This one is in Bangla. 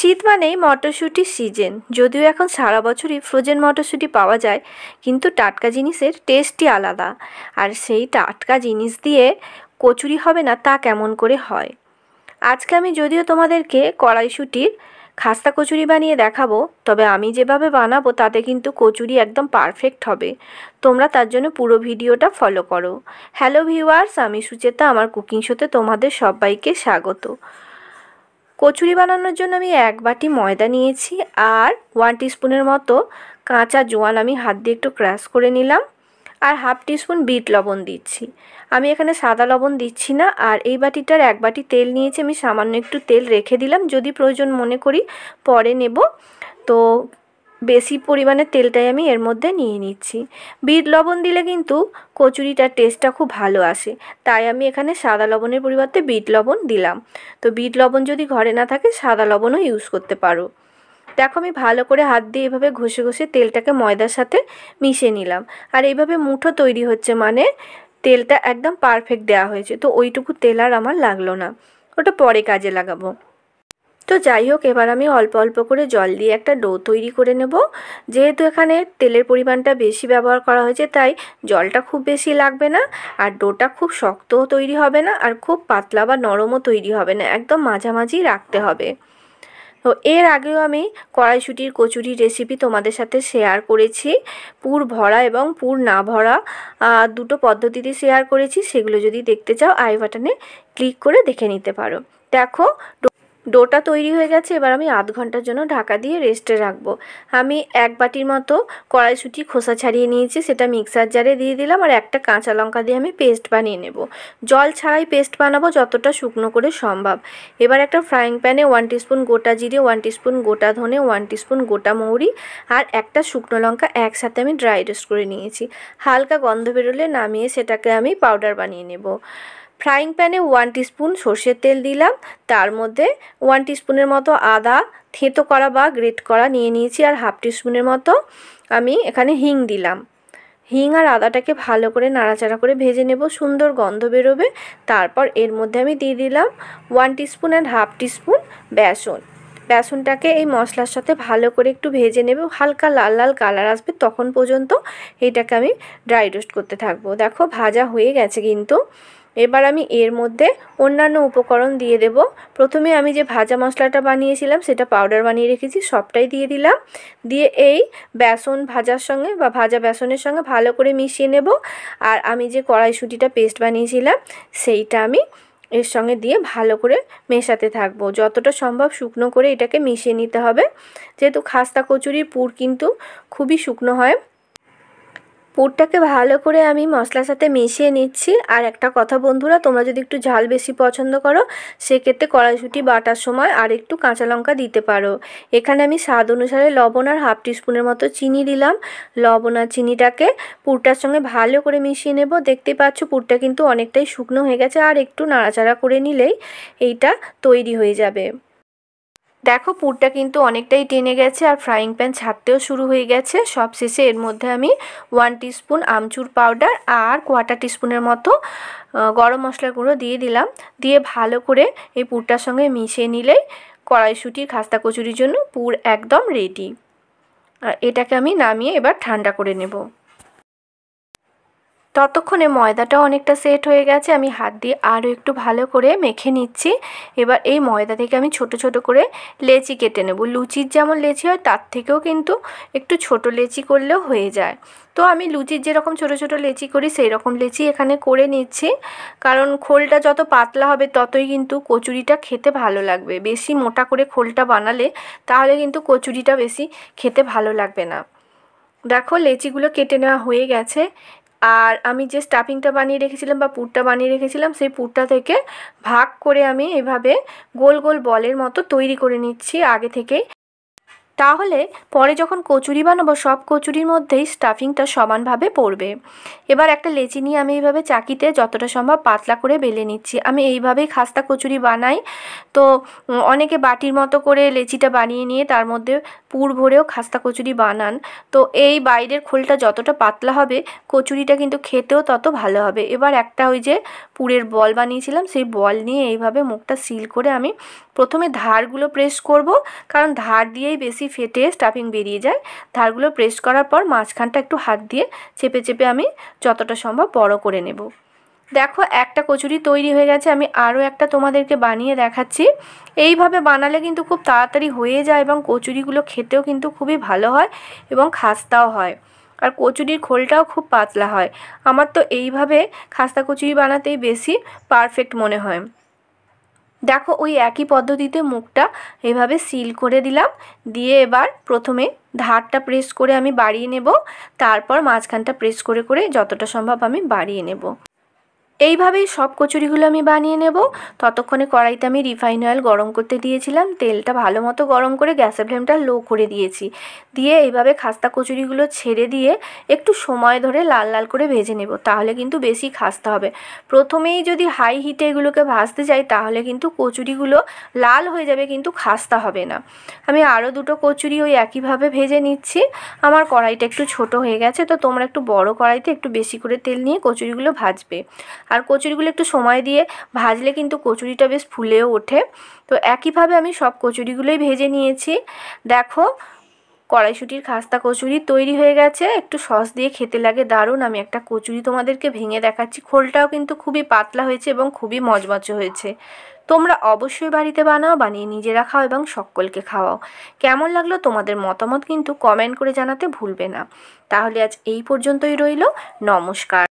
শীত মানেই মটরশুঁটির সিজন। যদিও এখন সারা বছরই ফ্রোজেন মটরশুঁটি পাওয়া যায়, কিন্তু টাটকা জিনিসের টেস্টই আলাদা। আর সেই টাটকা জিনিস দিয়ে কচুরি হবে না তা কেমন করে হয়? আজকে আমি যদিও তোমাদেরকে কড়াইশুঁটির খাস্তা কচুরি বানিয়ে দেখাবো, তবে আমি যেভাবে বানাবো তাতে কিন্তু কচুরি একদম পারফেক্ট হবে। তোমরা তার জন্য পুরো ভিডিওটা ফলো করো। হ্যালো ভিউয়ার্স, আমি সুচেতা, আমার কুকিং শোতে তোমাদের সবাইকে স্বাগত। কচুরি বানানোর জন্য আমি 1 বাটি ময়দা নিয়েছি আর 1 টিস্পুনের মতো কাঁচা জোয়ান আমি হাত দিয়ে একটু ক্রাশ করে নিলাম, আর 1/2 টিস্পুন বিট লবণ দিচ্ছি। আমি এখানে সাদা লবণ দিচ্ছি না। আর এই বাটিটার 1 বাটি তেল নিয়েছি, আমি সামান্য একটু তেল রেখে দিলাম, যদি প্রয়োজন মনে করি পরে নেব। তো বেশি পরিমাণে তেলটাই আমি এর মধ্যে নিয়ে নিচ্ছি। বিট লবণ দিলে কিন্তু কচুরিটার টেস্টটা খুব ভালো আসে, তাই আমি এখানে সাদা লবণের পরিবর্তে বিট লবণ দিলাম। তো বিট লবণ যদি ঘরে না থাকে সাদা লবণও ইউজ করতে পারো। দেখো, আমি ভালো করে হাত দিয়ে এভাবে ঘষে ঘষে তেলটাকে ময়দার সাথে মিশিয়ে নিলাম। আর এইভাবে মুঠো তৈরি হচ্ছে মানে তেলটা একদম পারফেক্ট দেওয়া হয়েছে। তো ওইটুকু তেল আর আমার লাগলো না, ওটা পরে কাজে লাগাবো। তো যাই হোক, এবার আমি অল্প অল্প করে জল দিয়ে একটা ডো তৈরি করে নেব। যেহেতু এখানে তেলের পরিমাণটা বেশি ব্যবহার করা হয়েছে, তাই জলটা খুব বেশি লাগবে না। আর ডোটা খুব শক্তও তৈরি হবে না, আর খুব পাতলা বা নরমও তৈরি হবে না, একদম মাঝামাঝি রাখতে হবে। তো এর আগেও আমি কড়াইশুঁটির কচুরি রেসিপি তোমাদের সাথে শেয়ার করেছি। পুর ভরা এবং পুর না ভরা দুটো পদ্ধতিতে শেয়ার করেছি। সেগুলো যদি দেখতে চাও আই বাটনে ক্লিক করে দেখে নিতে পারো। দেখো, ডোটা তৈরি হয়ে গেছে। এবার আমি আধ ঘন্টার জন্য ঢাকা দিয়ে রেস্টে রাখবো। আমি 1 বাটির মতো কড়াইশুঁটি খোসা ছাড়িয়ে নিয়েছি, সেটা মিক্সার জারে দিয়ে দিলাম। আর একটা কাঁচা লঙ্কা দিয়ে আমি পেস্ট বানিয়ে নেব। জল ছাড়াই পেস্ট বানাবো, যতটা শুকনো করে সম্ভব। এবার একটা ফ্রাইং প্যানে 1 টিস্পুন গোটা জিরে, 1 টিস্পুন গোটা ধনে, 1 টিস্পুন গোটা মৌরি আর একটা শুকনো লঙ্কা একসাথে আমি ড্রাই রোস্ট করে নিয়েছি। হালকা গন্ধ বেরোলে নামিয়ে সেটাকে আমি পাউডার বানিয়ে নেব। ফ্রাইং প্যানে 1 টিস্পুন সর্ষের তেল দিলাম, তার মধ্যে 1 টিস্পুনের মতো আদা থেঁতো করা বা গ্রেট করা নিয়ে নিয়েছি, আর 1/2 টিস্পুনের মতো আমি এখানে হিং দিলাম। হিং আর আদাটাকে ভালো করে নাড়াচাড়া করে ভেজে নেব, সুন্দর গন্ধ বেরোবে। তারপর এর মধ্যে আমি দিয়ে দিলাম 1 টিস্পুন আর 1/2 টিস্পুন বেসন। বেসনটাকে এই মশলার সাথে ভালো করে একটু ভেজে নেব, হালকা লাল লাল কালার আসবে তখন পর্যন্ত এইটাকে আমি ড্রাই রোস্ট করতে থাকবো। দেখো, ভাজা হয়ে গেছে কিন্তু। এবার আমি এর মধ্যে অন্যান্য উপকরণ দিয়ে দেব। প্রথমে আমি যে ভাজা মশলাটা বানিয়েছিলাম সেটা পাউডার বানিয়ে রেখেছি, সবটাই দিয়ে দিলাম। দিয়ে এই বেসন ভাজার সঙ্গে বা ভাজা বেসনের সঙ্গে ভালো করে মিশিয়ে নেব। আর আমি যে কড়াইশুঁটিটা পেস্ট বানিয়েছিলাম সেইটা আমি এর সঙ্গে দিয়ে ভালো করে মেশাতে থাকবো। যতটা সম্ভব শুকনো করে এটাকে মিশিয়ে নিতে হবে, যেহেতু খাস্তা কচুরির পুর কিন্তু খুবই শুকনো হয়। পুরটাকে ভালো করে আমি মশলার সাথে মিশিয়ে নিচ্ছি। আর একটা কথা বন্ধুরা, তোমরা যদি একটু ঝাল বেশি পছন্দ করো সেক্ষেত্রে কড়াইশুঁটি বাটার সময় আর একটু কাঁচা লঙ্কা দিতে পারো। এখানে আমি স্বাদ অনুসারে লবণ আর 1/2 টিস্পুনের মতো চিনি দিলাম। লবণ আর চিনিটাকে পুরটার সঙ্গে ভালো করে মিশিয়ে নেব। দেখতে পাচ্ছ পুরটা কিন্তু অনেকটাই শুকনো হয়ে গেছে, আর একটু নাড়াচাড়া করে নিলেই এইটা তৈরি হয়ে যাবে। দেখো, পুরটা কিন্তু অনেকটাই টেনে গেছে আর ফ্রাইং প্যান ছাড়তেও শুরু হয়ে গেছে। সবশেষে এর মধ্যে আমি 1 টিস্পুন আমচুর পাউডার আর 1/4 টিস্পুনের মতো গরম মশলার গুঁড়ো দিয়ে দিলাম। দিয়ে ভালো করে এই পুরটার সঙ্গে মিশিয়ে নিলেই কড়াইশুঁটির খাস্তা কচুরির জন্য পুর একদম রেডি। আর এটাকে আমি নামিয়ে এবার ঠান্ডা করে নেব। ততক্ষণে ময়দাটাও অনেকটা সেট হয়ে গেছে, আমি হাত দিয়ে আরও একটু ভালো করে মেখে নিচ্ছি। এবার এই ময়দা থেকে আমি ছোট ছোট করে লেচি কেটে নেব। লুচির যেমন লেচি হয় তার থেকেও কিন্তু একটু ছোট লেচি করলেও হয়ে যায়। তো আমি লুচির যেরকম ছোট ছোট লেচি করি সেই রকম লেচি এখানে করে নিচ্ছি, কারণ খোলটা যত পাতলা হবে ততই কিন্তু কচুরিটা খেতে ভালো লাগবে। বেশি মোটা করে খোলটা বানালে তাহলে কিন্তু কচুরিটা বেশি খেতে ভালো লাগবে না। দেখো, লেচিগুলো কেটে নেওয়া হয়ে গেছে। আর আমি যে স্টাফিংটা বানিয়ে রেখেছিলাম বা পুরটা বানিয়ে রেখেছিলাম সেই পুরটা থেকে ভাগ করে আমি এভাবে গোল গোল বলের মতো তৈরি করে নিচ্ছি আগে থেকেই। তাহলে পরে যখন কচুরি বানাবো সব কচুরির মধ্যেই স্টাফিংটা সমানভাবে পড়বে। এবার একটা লেচি নিয়ে আমি এইভাবে চাকিতে যতটা সম্ভব পাতলা করে বেলে নিচ্ছি। আমি এইভাবেই খাস্তা কচুরি বানাই। তো অনেকে বাটির মতো করে লেচিটা বানিয়ে নিয়ে তার মধ্যে পুর ভরেও খাস্তা কচুরি বানান। তো এই বাইরের খোলটা যতটা পাতলা হবে কচুরিটা কিন্তু খেতেও তত ভালো হবে। এবার একটা ওই যে পুরের বল বানিয়েছিলাম সেই বল নিয়ে এইভাবে মুখটা সিল করে আমি প্রথমে ধারগুলো প্রেস করব, কারণ ধার দিয়েই বেশি ফেটে স্টাফিং বেরিয়ে যায়। ধারগুলো প্রেস করার পর মাঝখানটা একটু হাত দিয়ে চেপে চেপে আমি যতটা সম্ভব বড় করে নেব। দেখো একটা কচুরি তৈরি হয়ে গেছে, আমি আরও একটা তোমাদেরকে বানিয়ে দেখাচ্ছি। এইভাবে বানালে কিন্তু খুব তাড়াতাড়ি হয়ে যায় এবং কচুরিগুলো খেতেও কিন্তু খুবই ভালো হয় এবং খাস্তাও হয়, আর কচুরির খোলটাও খুব পাতলা হয়। আমার তো এইভাবে খাস্তা কচুরি বানাতেই বেশি পারফেক্ট মনে হয়। দেখো ওই একই পদ্ধতিতে মুখটা এভাবে সিল করে দিলাম, দিয়ে এবার প্রথমে ধারটা প্রেস করে আমি বাড়িয়ে নেব, তারপর মাঝখানটা প্রেস করে করে যতটা সম্ভব আমি বাড়িয়ে নেব। এইভাবেই সব কচুরিগুলো আমি বানিয়ে নেব। ততক্ষণে কড়াইতে আমি রিফাইন অয়েল গরম করতে দিয়েছিলাম, তেলটা ভালো মতো গরম করে গ্যাসের ফ্লেমটা লো করে দিয়েছি। দিয়ে এইভাবে খাস্তা কচুরিগুলো ছেড়ে দিয়ে একটু সময় ধরে লাল লাল করে ভেজে নেব, তাহলে কিন্তু বেশি খাস্তা হবে। প্রথমেই যদি হাই হিটে এগুলোকে ভাজতে যাই তাহলে কিন্তু কচুরিগুলো লাল হয়ে যাবে কিন্তু খাস্তা হবে না। আমি আরও দুটো কচুরি ওই একইভাবে ভেজে নিচ্ছি। আমার কড়াইটা একটু ছোট হয়ে গেছে, তো তোমরা একটু বড় কড়াইতে একটু বেশি করে তেল নিয়ে কচুরিগুলো ভাজবে। আর কচুরিগুলো একটু সময় দিয়ে ভাজলে কিন্তু কচুরিটা বেশ ফুলেও ওঠে। তো একইভাবে আমি সব কচুরিগুলোই ভেজে নিয়েছি। দেখো কড়াইশুঁটির খাস্তা কচুরি তৈরি হয়ে গেছে, একটু সস দিয়ে খেতে লাগে দারুণ। আমি একটা কচুরি তোমাদেরকে ভেঙে দেখাচ্ছি, খোলটাও কিন্তু খুবই পাতলা হয়েছে এবং খুবই মচমচে হয়েছে। তোমরা অবশ্যই বাড়িতে বানাও, বানিয়ে নিজেরা খাও এবং সকলকে খাওয়াও। কেমন লাগলো তোমাদের মতামত কিন্তু কমেন্ট করে জানাতে ভুলবে না। তাহলে আজ এই পর্যন্তই রইল, নমস্কার।